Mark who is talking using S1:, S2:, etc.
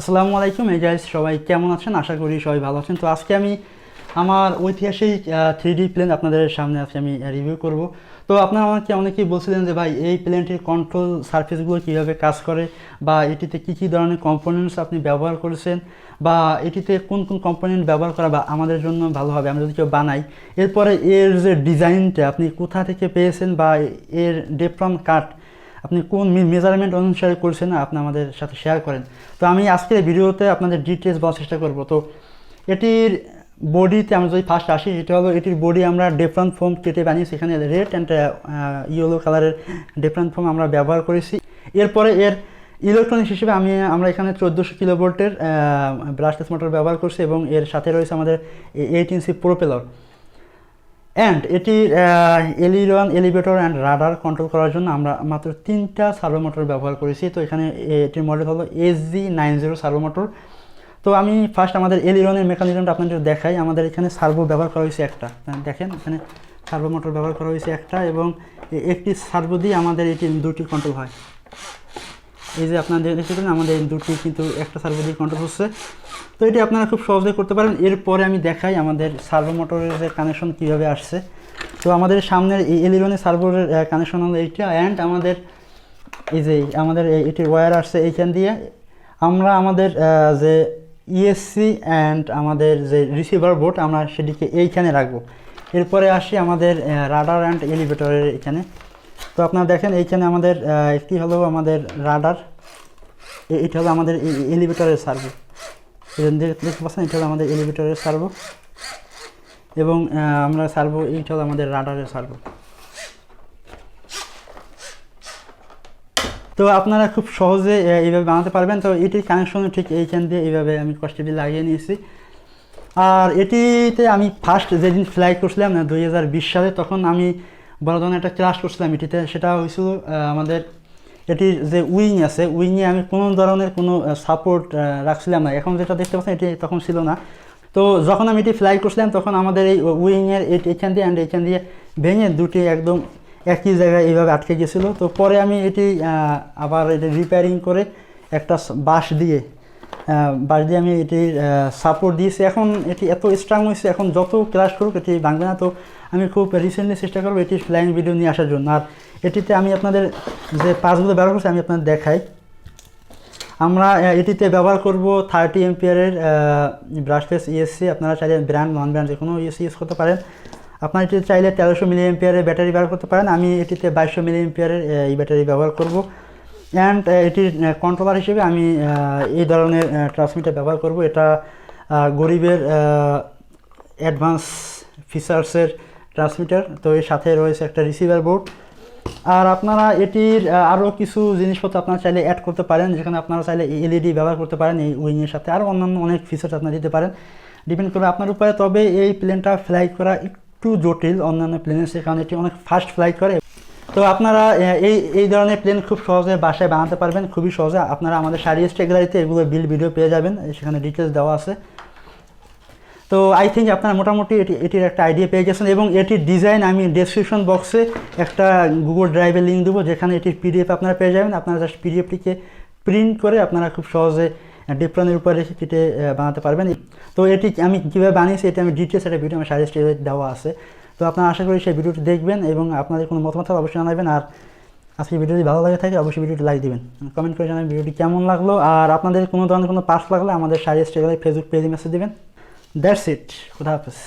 S1: আসসালামু আলাইকুম গাইস, সবাই কেমন আছেন? আশা করি সবাই ভালো আছেন। তো আজকে আমি আমার ঐতিহাসিক 3D প্লেন আপনাদের সামনে আজকে আমি রিভিউ করব। তো আপনারা আমাকে অনেকেই বলছিলেন যে ভাই এই প্লেনটির কন্ট্রোল সারফেসগুলো কীভাবে কাজ করে, বা এটিতে কী কী ধরনের কম্পোনেন্টস আপনি ব্যবহার করেছেন, বা এটিতে কোন কোন কম্পোনেন্ট ব্যবহার করা বা আমাদের জন্য ভালো হবে আমরা যদি কেউ বানাই। এরপরে এর যে ডিজাইনটা আপনি কোথা থেকে পেয়েছেন, বা এর ডেপ্রন কাট আপনি কোন মেজারমেন্ট অনুসারে করছেন আপনি আমাদের সাথে শেয়ার করেন। তো আমি আজকের ভিডিওতে আপনাদের ডিটেলস বলার চেষ্টা করব। তো এটির বডিতে আমরা যদি ফার্স্ট আসি, এটা হলো এটির বডি আমরা ডেপ্রন ফোম কেটে বানিয়েছি। এখানে রেড অ্যান্ড ইয়েলো কালারের ডেপ্রন ফোম আমরা ব্যবহার করেছি। এরপরে এর ইলেকট্রনিক্স হিসেবে আমরা এখানে 1400 কিলোভোল্টের ব্রাশলেস মোটর ব্যবহার করছি, এবং এর সাথে রয়েছে আমাদের 8 ইঞ্চি প্রোপেলার। অ্যান্ড এটির এলিরন, এলিভেটর অ্যান্ড রাডার কন্ট্রোল করার জন্য আমরা মাত্র 3টা সার্ভো মোটর ব্যবহার করেছি। তো এখানে এটির মডেল হলো SG90 সার্ভো মোটর। তো আমি ফার্স্ট আমাদের এলিরনের মেকানিজমটা আপনাদের দেখাই। আমাদের এখানে সার্ভো ব্যবহার করা হয়েছে একটা, দেখেন এখানে সার্ভো মোটর ব্যবহার করা হয়েছে একটা, এবং একটি সার্ভো দিয়ে আমাদের এটি দুটি কন্ট্রোল হয়। এই যে আপনারা দেখেছেন আমাদের দুটি কিন্তু একটা সার্ভো দিয়ে কন্ট্রোল হচ্ছে। তো এটি আপনারা খুব সহজে করতে পারেন। এরপরে আমি দেখাই আমাদের সার্ভো মোটরের যে কানেকশন কীভাবে আসছে। তো আমাদের সামনের এই এলিরনের সার্ভোর কানেকশন হলো এইটা, অ্যান্ড আমাদের এই যে আমাদের এটির ওয়্যার আসছে এইখান দিয়ে। আমরা আমাদের যে ইএসসি অ্যান্ড আমাদের যে রিসিভার বোর্ড আমরা সেটিকে এইখানে রাখবো। এরপরে আসি আমাদের রাডার অ্যান্ড এলিভেটরের এখানে। তো আপনারা দেখেন এইখানে আমাদের একটি হলো আমাদের রাডার, এটা হলো আমাদের এলিভেটরের সার্ভো। দেখতে পাচ্ছেন এটা হলো আমাদের এলিভেটরের সার্ভো, এবং আমরা সার্ভো এইটা হলো আমাদের রাডারের সার্ভো। তো আপনারা খুব সহজে এইভাবে বানাতে পারবেন। তো এটির কানেকশনও ঠিক এইখান দিয়ে এইভাবে আমি কষ্টেটি লাগিয়ে নিয়েছি। আর এটিতে আমি ফার্স্ট যেদিন ফ্লাই করছিলাম 2020 সালে, তখন আমি বড় ধরনের একটা ক্লাস করছিলাম এটিতে। সেটা হয়েছিল আমাদের এটির যে উইং আছে, উইংয়ে আমি কোনো ধরনের কোনো সাপোর্ট রাখছিলাম না। এখন যেটা দেখতে পাচ্ছেন এটি তখন ছিল না। তো যখন আমি এটি ফ্লাই করছিলাম তখন আমাদের এই উইংয়ের এইখান দিয়ে অ্যান্ড এইখান দিয়ে ভেঙে দুটি একদম একই জায়গায় এইভাবে আটকে গেছিলো। তো পরে আমি এটি আবার এটি রিপেয়ারিং করে একটা বাঁশ দিয়ে আমি এটির সাপোর্ট দিয়েছি। এখন এটি এত স্ট্রং হয়েছে, এখন যত ক্লাস করুক এটি ভাঙবে না। তো আমি খুব রিসেন্টলি চেষ্টা করবো এটির ফ্লাইং ভিডিও নিয়ে আসার জন্য। আর এটিতে আমি আপনাদের যে পার্টসগুলো ব্যবহার করছি আমি আপনাদের দেখাই। আমরা এটিতে ব্যবহার করব 30 এম্পিয়ারের ব্রাশলেস ইএসসি। আপনারা চাইলে ব্র্যান্ড নন ব্র্যান্ড যে কোনো ইএসসি ইউজ করতে পারেন। আপনারা এটিতে চাইলে 1300 মিলি এম্পিয়ারের ব্যাটারি ব্যবহার করতে পারেন। আমি এটিতে 2200 মিলি এম্পিয়ারের এই ব্যাটারি ব্যবহার করব। অ্যান্ড এটির কন্ট্রোলার হিসেবে আমি এই ধরনের ট্রান্সমিটার ব্যবহার করব। এটা গরিবের অ্যাডভান্স ফিচার্সের ট্রান্সমিটার। তো এর সাথে রয়েছে একটা রিসিভার বোর্ড। আর আপনারা এটির আরও কিছু জিনিসপত্র আপনারা চাইলে অ্যাড করতে পারেন, যেখানে আপনারা চাইলে এলইডি ব্যবহার করতে পারেন এই উইংয়ের সাথে। আরও অন্যান্য অনেক ফিচার্স আপনারা দিতে পারেন, ডিপেন্ড করে আপনার উপরে। তবে এই প্লেনটা ফ্লাই করা একটু জটিল অন্যান্য প্লেনের চেয়ে, কারণ এটি অনেক ফাস্ট ফ্লাই করে। তো আপনারা এই ধরনের প্লেন খুব সহজে বাসায় বানাতে পারবেন, খুবই সহজে। আপনারা আমাদের শাহরিয়ার টেকগ্যালারিতে এগুলো বিল ভিডিও পেয়ে যাবেন, সেখানে ডিটেলস দেওয়া আছে। তো আই থিঙ্ক আপনারা মোটামুটি এটির একটা আইডিয়া পেয়ে গেছেন। এবং এটির ডিজাইন আমি ডেসক্রিপশন বক্সে একটা গুগল ড্রাইভের লিঙ্ক দেবো, যেখানে এটির পিডিএফ আপনারা পেয়ে যাবেন। আপনারা জাস্ট পিডিএফটিকে প্রিন্ট করে আপনারা খুব সহজে ডেপ্রনের উপরে এটিতে বানাতে পারবেন। তো এটি আমি কীভাবে বানিয়েছি এটি আমি ডিটেলস একটা ভিডিও আমার শাহরিয়ার টেকগ্যালারিতে দেওয়া আছে। তো আপনারা আশা করি সেই ভিডিওটি দেখবেন, এবং আপনাদের কোনো মতামত অবশ্যই জানাবেন। আর আজকে ভিডিওটি ভালো লাগে থাকে অবশ্যই ভিডিওটি লাইক দিবেন, কমেন্ট করে জানাবেন ভিডিওটি কেমন লাগলো। আর আপনাদের কোনো ধরনের কোনো পার্টস লাগলে আমাদের শাহরিয়ার টেকগ্যালারি ফেসবুক পেজে মেসেজ দেবেন। দ্যাটস ইট, খুদা হাফেজ।